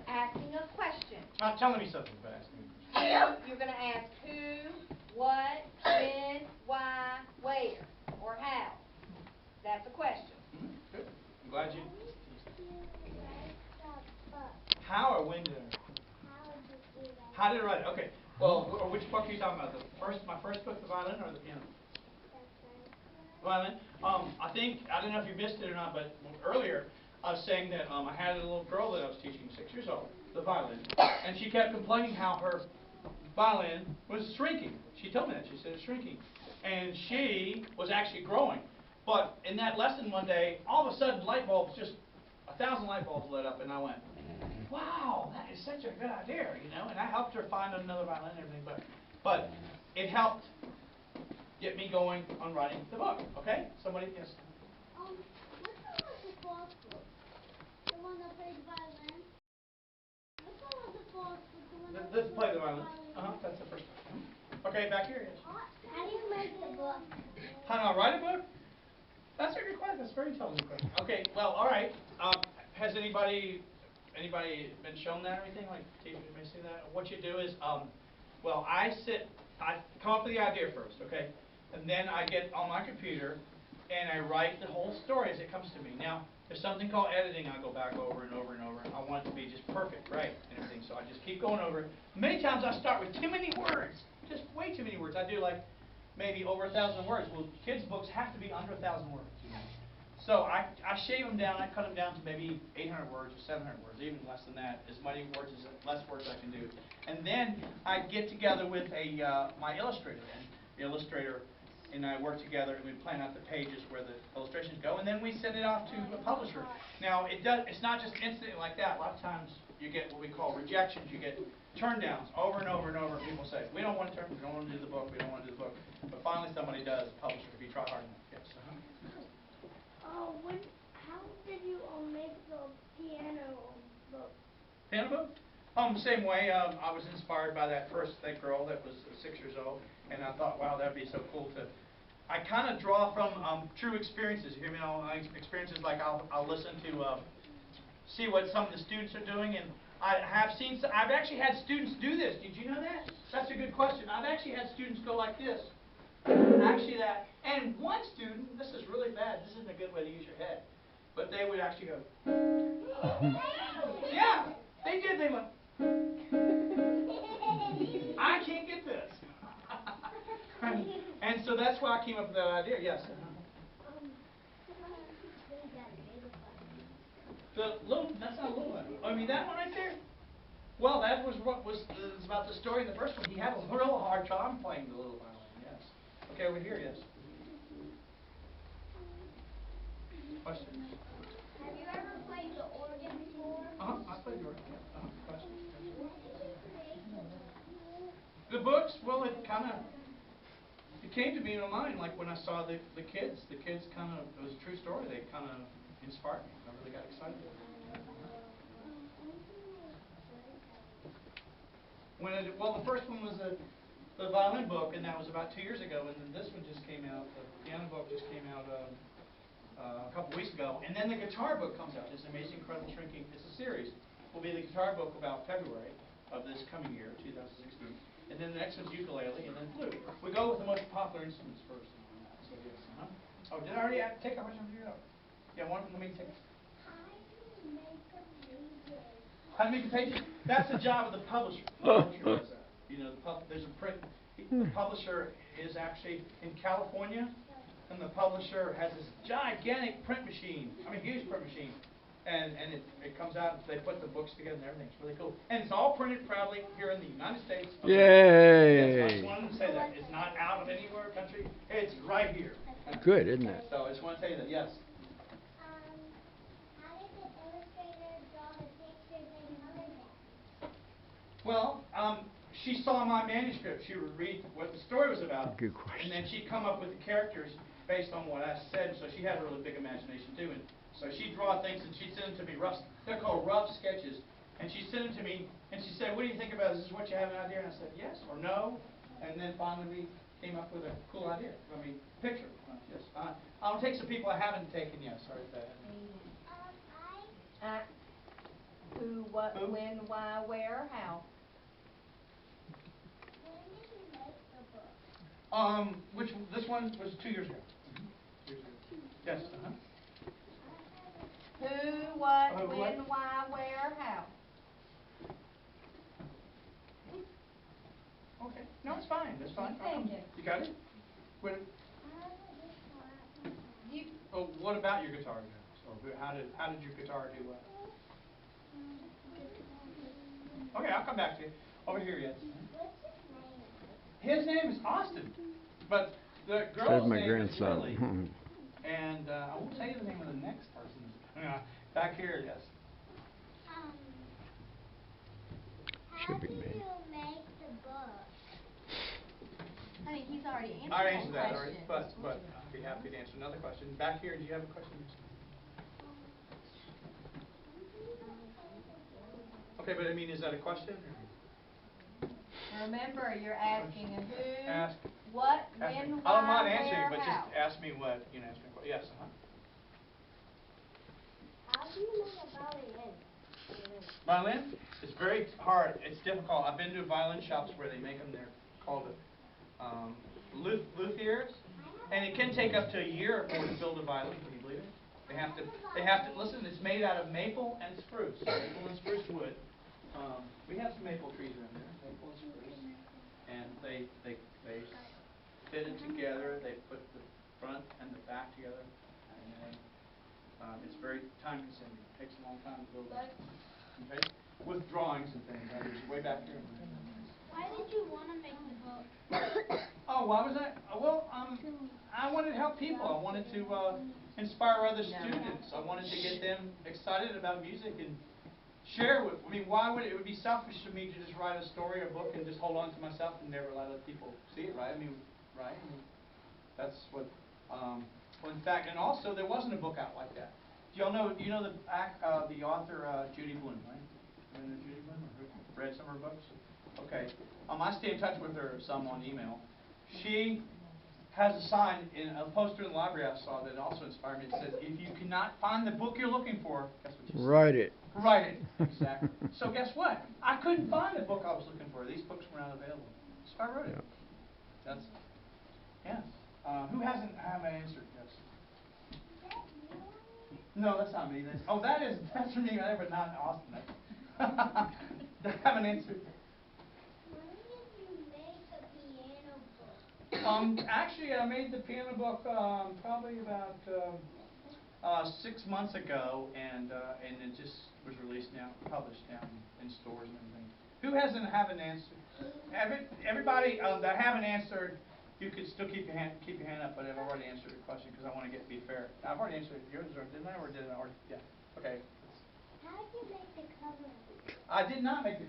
asking a question. Not telling me something, but asking me. You're going to ask who, what, when, why, where, or how. That's a question. Good. I'm glad you. How or when did I? How did I write it? Okay. Well, which book are you talking about? My first book, the violin, or the piano? Violin. I don't know if you missed it or not, but earlier I was saying that I had a little girl that I was teaching, 6 years old, the violin, and she kept complaining how her violin was shrinking. She told me that. She said it's shrinking, and she was actually growing. But in that lesson one day, all of a sudden, light bulbs, just 1,000 light bulbs lit up, and I went, wow, that is such a good idea, you know. And I helped her find another violin and everything, but it helped get me going on writing the book. Okay? Somebody, yes. What's the one with the false book? The one that plays violin? What's the one with the false book? The one that Let's play the violin. That's the first one. Okay, back here, yes. How do you make the book? How do I write a book? That's a good question. That's a very intelligent question. Okay, well, all right. Has anybody been shown that or anything? Like, teachers may see that? What you do is, well, I come up with the idea first, okay? And then I get on my computer and I write the whole story as it comes to me. Now, there's something called editing. I go back over and over and over. I want it to be just perfect, right, and everything. So I just keep going over it. Many times I start with too many words, just way too many words. I do like maybe over 1,000 words. Well, kids' books have to be under 1,000 words, you know. So I shave them down. I cut them down to maybe 800 words or 700 words, even less than that. As many words as less words I can do. And then I get together with my illustrator, and the illustrator and I work together, and we plan out the pages where the illustrations go, and then we send it off to a publisher. Now it's not just instant like that. A lot of times you get what we call rejections. You get turn downs over and over and over. People say, we don't want to we don't want to do the book. We don't want to do the book. But finally somebody does. Publisher, if you try hard enough. Yes. How did you make the piano book? Piano book? Same way. I was inspired by that girl that was 6 years old, and I thought, wow, that'd be so cool to. I kind of draw from true experiences. You hear me? Experiences like I'll listen to see what some of the students are doing, and I've actually had students do this. Did you know that? That's a good question. I've actually had students go like this. Actually that, and one student, this is really bad. This isn't a good way to use your head, but they would actually go. Yeah, they did. They went. I can't get this. And so that's why I came up with that idea. Yes. That's not a little one. I mean that one right there. Well, that was what was about the story in the first one. He had a real hard time playing the little violin. Yes. Okay, over here. Yes. Questions? Have you ever played the organ before? I played the organ. Yeah. Questions? What did you create the book? The books. Well, it came to me in my mind like when I saw the kids. The kids kind of, it was a true story. They kind of inspired me. I really got excited. Well, the first one was the violin book, and that was about 2 years ago, and then this one just came out. The piano book just came out a couple weeks ago, and then the guitar book comes out. This Amazing Incredible Shrinking. It's a series. Will be the guitar book about February of this coming year, 2016, and then the next one's ukulele, and then flute. We go with the most popular instruments first. So yes. Oh, did I already take how much time do you have? Yeah, let me take. How to make a page? That's the job of the publisher. The publisher does that. You know, there's a print. The publisher is actually in California, and the publisher has this gigantic print machine. I mean, huge print machine, and it comes out. They put the books together and everything. It's really cool, and it's all printed proudly here in the United States. Okay. Yay! Yes, I just wanted to say that it's not out of anywhere country. It's right here. Good, isn't it? So I just want to tell you that. Yes. Well, she saw my manuscript. She would read what the story was about. Good question. And then she'd come up with the characters based on what I said. So she had a really big imagination too. And so she'd draw things and she'd send them to me. They're called rough sketches. And she'd send them to me and she'd say, what do you think about this? Is this what you have out here? And I said, yes or no. And then finally we came up with a cool idea. I mean, picture. Yes. I'll take some people I haven't taken yet. Sorry if that. Who, what, Who? when, why, where, how. When did you make the book? This one was 2 years ago. Yes, uh-huh. Who, what, Who, when, what? why, where, how. Okay, no, it's fine, that's fine. Keep thinking. You got it? What, I have a guitar at my house. You, oh, what about your guitar? So, how did your guitar do well? Okay, I'll come back to you. Over here, yes. What's his name? His name is Austin, but the Says girl's my name grandson. is Lily. And I won't tell you the name of the next person. Back here, yes. How Should be did me. you make the book? honey, he's already answered I that answered that already, question. but I'd be happy to answer another question. Back here, do you have a question? Okay, but I mean, is that a question? Remember, you're asking a who, Ask. what, Ask when, me. why, I don't mind answering, where, but how. just ask me what, ask me what, yes, uh-huh. How do you make a violin? Violin? It's very hard. It's difficult. I've been to violin shops where they make them. They're called luthiers, and it can take up to a year or more to build a violin. Can you believe it? They have to listen. It's made out of maple and spruce. Maple and spruce wood. We have some maple trees around there. Maple and spruce, and they fit it together. They put the front and the back together, and then it's very time consuming. It takes a long time to build it. Okay? With drawings and things. There's way back here. Why did you want to make the book? Oh, why was that? Well, I wanted to help people. I wanted to inspire other students. I wanted to get them excited about music and share with. I mean, why would it would be selfish of me to just write a story or book and just hold on to myself and never let other people see it, right? I mean, right? I mean, that's what. Well, in fact, and also there wasn't a book out like that. Do y'all know? You know the author Judy Blume, right? You know Judy Blume? Or read some of her books? Okay. I stay in touch with her some on email. She has a sign in a poster in the library I saw that also inspired me. It says, "If you cannot find the book you're looking for, guess what you Write it. Write it." Exactly. So guess what? I couldn't find the book I was looking for. These books were not available, so I wrote it. Yep. That's yes. Who haven't answered? Yes. No, that's not me. That's for me, but not Austin. I haven't answered. When did you make the piano book? Actually, I made the piano book probably about 6 months ago, and it just was released now, published now in stores and everything. Who haven't answered? Everybody that haven't answered, you could still keep your hand up, but I've already answered the question because I want to be fair. I've already answered yours, didn't I? Or did I already? Yeah. Okay. How did you make the cover? I did not make the